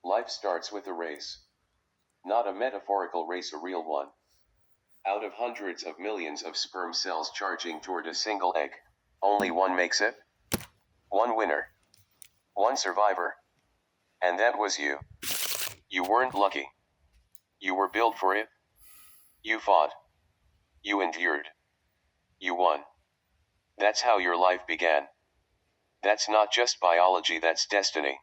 Life starts with a race. Not a metaphorical race, a real one. Out of hundreds of millions of sperm cells charging toward a single egg, only one makes it. One winner. One survivor. And that was you. You weren't lucky. You were built for it. You fought. You endured. You won. That's how your life began. That's not just biology, that's destiny.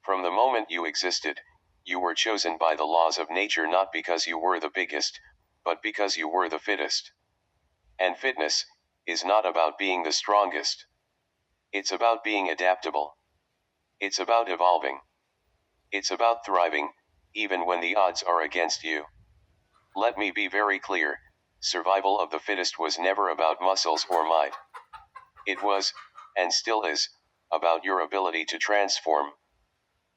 From the moment you existed, you were chosen by the laws of nature, not because you were the biggest, but because you were the fittest. And fitness is not about being the strongest. It's about being adaptable. It's about evolving. It's about thriving, even when the odds are against you. Let me be very clear, survival of the fittest was never about muscles or might. It was, and still is, about your ability to transform.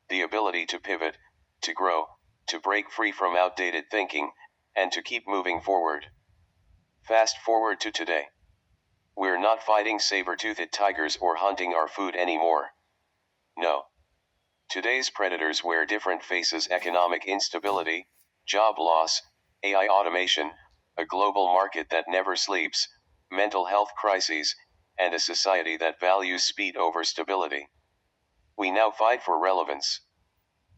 The ability to pivot, to grow, to break free from outdated thinking, and to keep moving forward. Fast forward to today. We're not fighting saber-toothed tigers or hunting our food anymore. No. Today's predators wear different faces: economic instability, job loss, AI automation, a global market that never sleeps, mental health crises, and a society that values speed over stability. We now fight for relevance.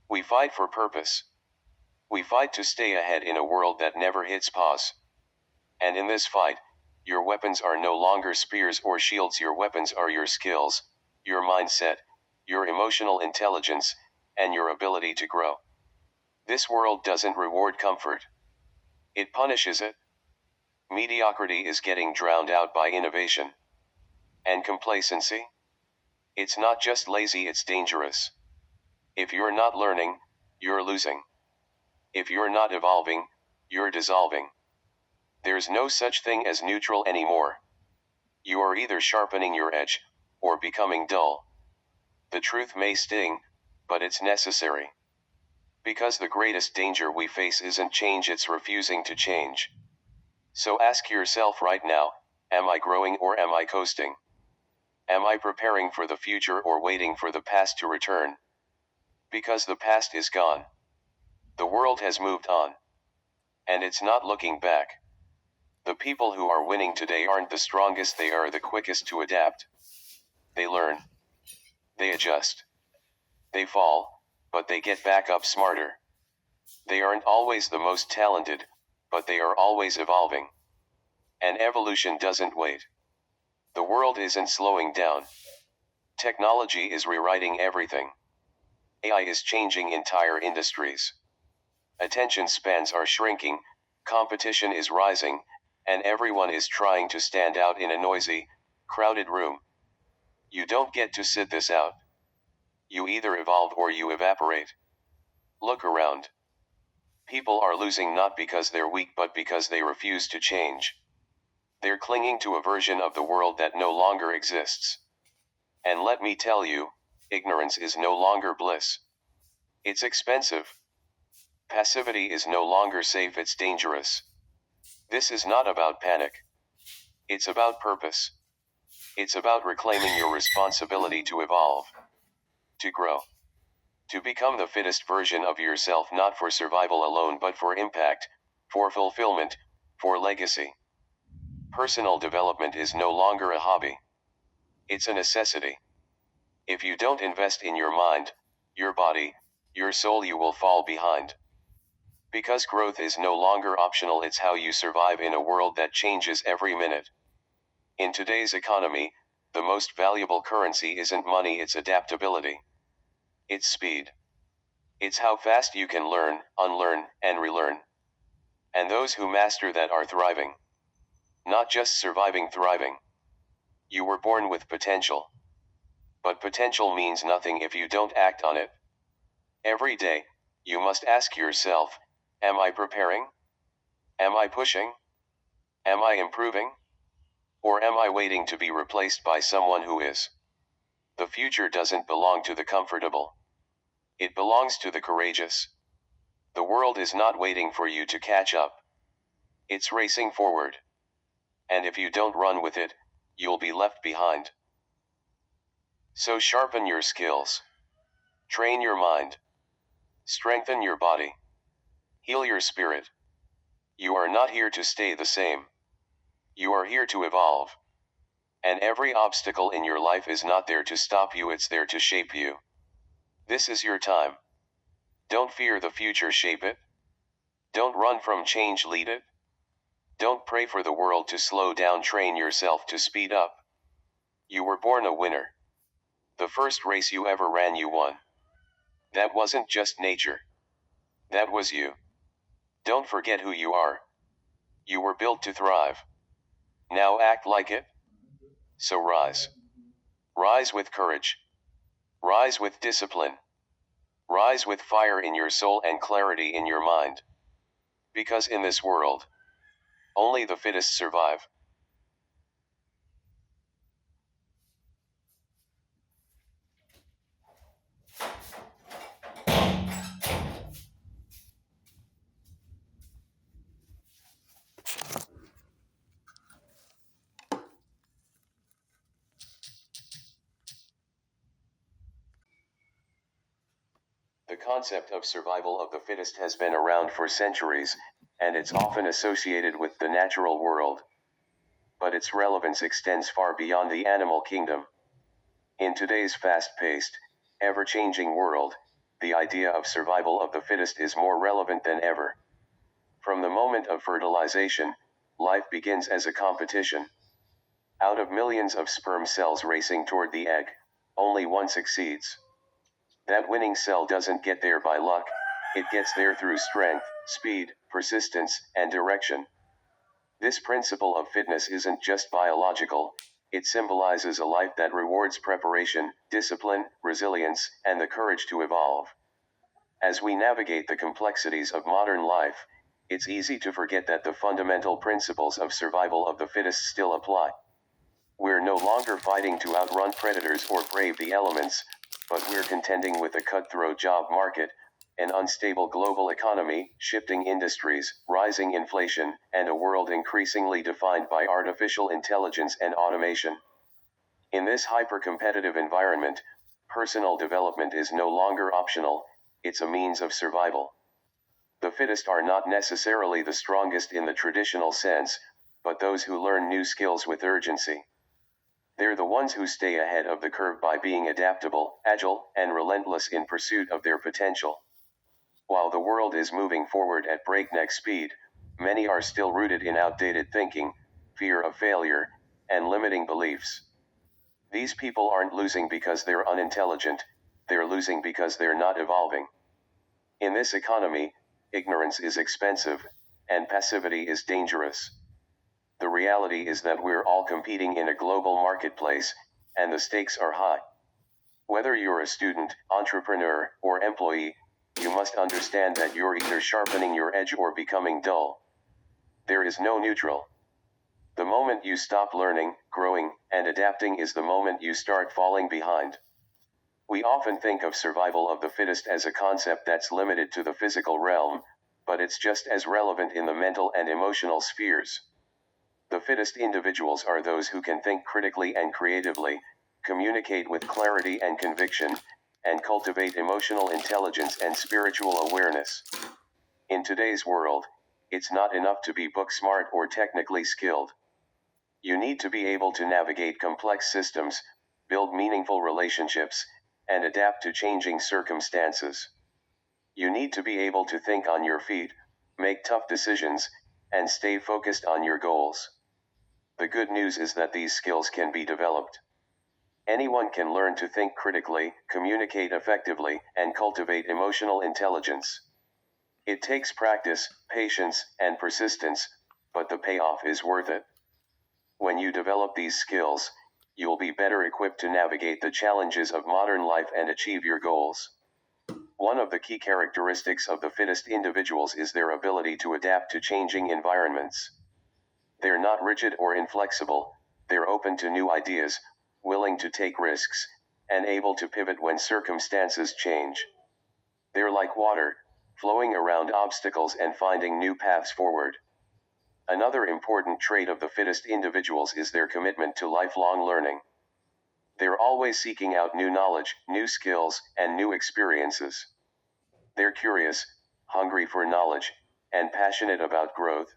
We fight for purpose. We fight to stay ahead in a world that never hits pause. And in this fight, your weapons are no longer spears or shields. Your weapons are your skills, your mindset, your emotional intelligence, and your ability to grow. This world doesn't reward comfort. It punishes it. Mediocrity is getting drowned out by innovation. And complacency? It's not just lazy, it's dangerous. If you're not learning, you're losing. If you're not evolving, you're dissolving. There's no such thing as neutral anymore. You are either sharpening your edge, or becoming dull. The truth may sting, but it's necessary. Because the greatest danger we face isn't change, it's refusing to change. So ask yourself right now, am I growing or am I coasting? Am I preparing for the future or waiting for the past to return? Because the past is gone. The world has moved on. And it's not looking back. The people who are winning today aren't the strongest, they are the quickest to adapt. They learn. They adjust. They fall, but they get back up smarter. They aren't always the most talented, but they are always evolving. And evolution doesn't wait. The world isn't slowing down. Technology is rewriting everything. AI is changing entire industries. Attention spans are shrinking, competition is rising, and everyone is trying to stand out in a noisy, crowded room. You don't get to sit this out. You either evolve or you evaporate. Look around. People are losing not because they're weak but because they refuse to change. They're clinging to a version of the world that no longer exists. And let me tell you, ignorance is no longer bliss. It's expensive. Passivity is no longer safe, it's dangerous. This is not about panic. It's about purpose. It's about reclaiming your responsibility to evolve. To grow. To become the fittest version of yourself, not for survival alone but for impact, for fulfillment, for legacy. Personal development is no longer a hobby. It's a necessity. If you don't invest in your mind, your body, your soul, you will fall behind. Because growth is no longer optional, it's how you survive in a world that changes every minute. In today's economy, the most valuable currency isn't money, it's adaptability. It's speed. It's how fast you can learn, unlearn, and relearn. And those who master that are thriving. Not just surviving, thriving. You were born with potential. But potential means nothing if you don't act on it. Every day, you must ask yourself, am I preparing? Am I pushing? Am I improving? Or am I waiting to be replaced by someone who is? The future doesn't belong to the comfortable. It belongs to the courageous. The world is not waiting for you to catch up. It's racing forward. And if you don't run with it, you'll be left behind. So sharpen your skills. Train your mind. Strengthen your body. Heal your spirit. You are not here to stay the same. You are here to evolve. And every obstacle in your life is not there to stop you, it's there to shape you. This is your time. Don't fear the future, shape it. Don't run from change, lead it. Don't pray for the world to slow down, train yourself to speed up. You were born a winner. The first race you ever ran, you won. That wasn't just nature. That was you. Don't forget who you are. You were built to thrive. Now act like it. So rise. Rise with courage. Rise with discipline. Rise with fire in your soul and clarity in your mind. Because in this world, only the fittest survive. The concept of survival of the fittest has been around for centuries, and it's often associated with the natural world. But its relevance extends far beyond the animal kingdom. In today's fast-paced, ever-changing world, the idea of survival of the fittest is more relevant than ever. From the moment of fertilization, life begins as a competition. Out of millions of sperm cells racing toward the egg, only one succeeds. That winning cell doesn't get there by luck, it gets there through strength, speed, persistence, and direction. This principle of fitness isn't just biological, it symbolizes a life that rewards preparation, discipline, resilience, and the courage to evolve. As we navigate the complexities of modern life, it's easy to forget that the fundamental principles of survival of the fittest still apply. We're no longer fighting to outrun predators or brave the elements, but we're contending with a cutthroat job market, an unstable global economy, shifting industries, rising inflation, and a world increasingly defined by artificial intelligence and automation. In this hyper-competitive environment, personal development is no longer optional, it's a means of survival. The fittest are not necessarily the strongest in the traditional sense, but those who learn new skills with urgency. They're the ones who stay ahead of the curve by being adaptable, agile, and relentless in pursuit of their potential. While the world is moving forward at breakneck speed, many are still rooted in outdated thinking, fear of failure, and limiting beliefs. These people aren't losing because they're unintelligent, they're losing because they're not evolving. In this economy, ignorance is expensive, and passivity is dangerous. The reality is that we're all competing in a global marketplace, and the stakes are high. Whether you're a student, entrepreneur, or employee, you must understand that you're either sharpening your edge or becoming dull. There is no neutral. The moment you stop learning, growing, and adapting is the moment you start falling behind. We often think of survival of the fittest as a concept that's limited to the physical realm, but it's just as relevant in the mental and emotional spheres. The fittest individuals are those who can think critically and creatively, communicate with clarity and conviction, and cultivate emotional intelligence and spiritual awareness. In today's world, it's not enough to be book smart or technically skilled. You need to be able to navigate complex systems, build meaningful relationships, and adapt to changing circumstances. You need to be able to think on your feet, make tough decisions, and stay focused on your goals. The good news is that these skills can be developed. Anyone can learn to think critically, communicate effectively, and cultivate emotional intelligence. It takes practice, patience, and persistence, but the payoff is worth it. When you develop these skills, you'll be better equipped to navigate the challenges of modern life and achieve your goals. One of the key characteristics of the fittest individuals is their ability to adapt to changing environments. They're not rigid or inflexible, they're open to new ideas, willing to take risks, and able to pivot when circumstances change. They're like water, flowing around obstacles and finding new paths forward. Another important trait of the fittest individuals is their commitment to lifelong learning. They're always seeking out new knowledge, new skills, and new experiences. They're curious, hungry for knowledge, and passionate about growth.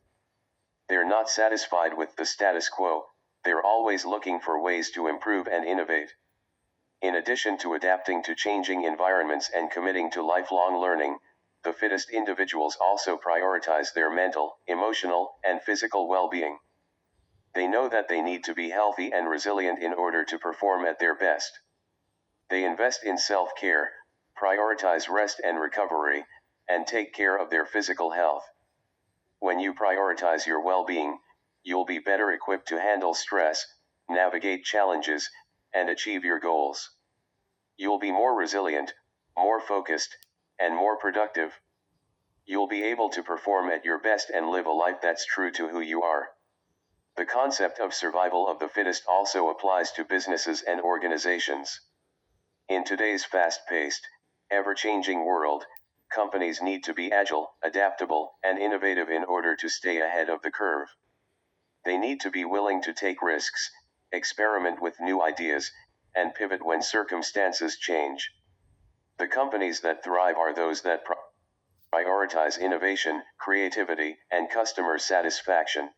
They're not satisfied with the status quo, they're always looking for ways to improve and innovate. In addition to adapting to changing environments and committing to lifelong learning, the fittest individuals also prioritize their mental, emotional, and physical well-being. They know that they need to be healthy and resilient in order to perform at their best. They invest in self-care, prioritize rest and recovery, and take care of their physical health. When you prioritize your well-being, you'll be better equipped to handle stress, navigate challenges, and achieve your goals. You'll be more resilient, more focused, and more productive. You'll be able to perform at your best and live a life that's true to who you are. The concept of survival of the fittest also applies to businesses and organizations. In today's fast-paced, ever-changing world, companies need to be agile, adaptable, and innovative in order to stay ahead of the curve. They need to be willing to take risks, experiment with new ideas, and pivot when circumstances change. The companies that thrive are those that prioritize innovation, creativity, and customer satisfaction.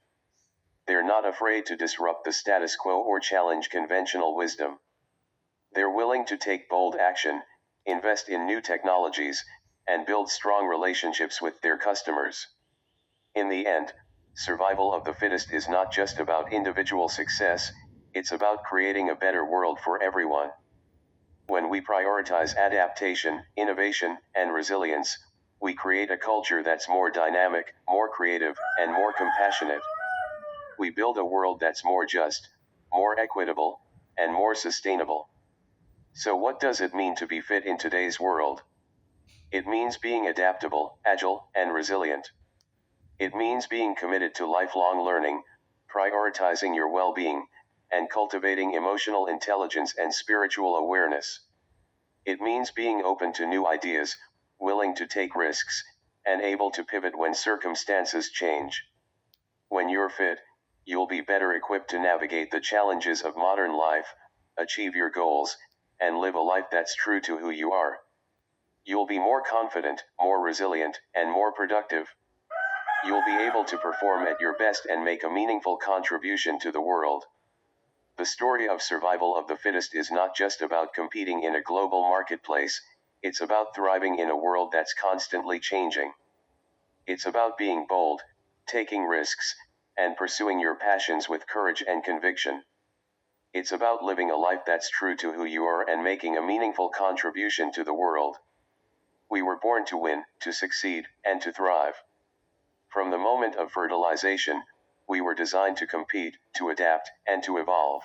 They're not afraid to disrupt the status quo or challenge conventional wisdom. They're willing to take bold action, invest in new technologies, and build strong relationships with their customers. In the end, survival of the fittest is not just about individual success, it's about creating a better world for everyone. When we prioritize adaptation, innovation, and resilience, we create a culture that's more dynamic, more creative, and more compassionate. We build a world that's more just, more equitable, and more sustainable. So what does it mean to be fit in today's world? It means being adaptable, agile, and resilient. It means being committed to lifelong learning, prioritizing your well-being, and cultivating emotional intelligence and spiritual awareness. It means being open to new ideas, willing to take risks, and able to pivot when circumstances change. When you're fit, you'll be better equipped to navigate the challenges of modern life, achieve your goals, and live a life that's true to who you are. You'll be more confident, more resilient, and more productive. You'll be able to perform at your best and make a meaningful contribution to the world. The story of survival of the fittest is not just about competing in a global marketplace, it's about thriving in a world that's constantly changing. It's about being bold, taking risks, and pursuing your passions with courage and conviction. It's about living a life that's true to who you are and making a meaningful contribution to the world. We were born to win, to succeed, and to thrive. From the moment of fertilization, we were designed to compete, to adapt, and to evolve.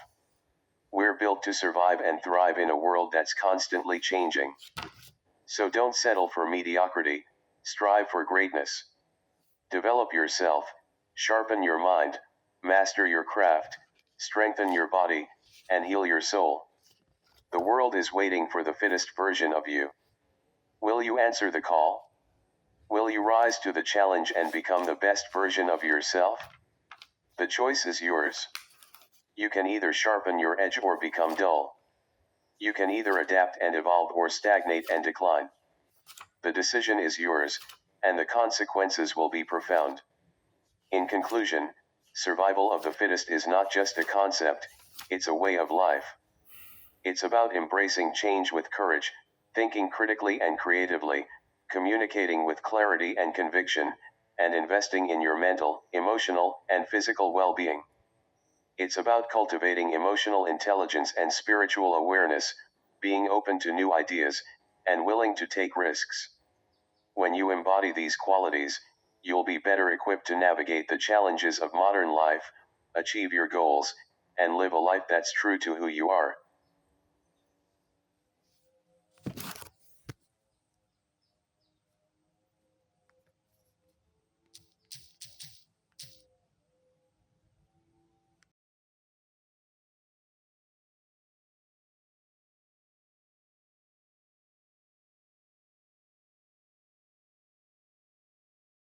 We're built to survive and thrive in a world that's constantly changing. So don't settle for mediocrity, strive for greatness. Develop yourself, sharpen your mind, master your craft, strengthen your body, and heal your soul. The world is waiting for the fittest version of you. Will you answer the call? Will you rise to the challenge and become the best version of yourself? The choice is yours. You can either sharpen your edge or become dull. You can either adapt and evolve or stagnate and decline. The decision is yours, and the consequences will be profound. In conclusion, survival of the fittest is not just a concept, it's a way of life. It's about embracing change with courage, thinking critically and creatively, communicating with clarity and conviction, and investing in your mental, emotional, and physical well-being. It's about cultivating emotional intelligence and spiritual awareness, being open to new ideas, and willing to take risks. When you embody these qualities, you'll be better equipped to navigate the challenges of modern life, achieve your goals, and live a life that's true to who you are.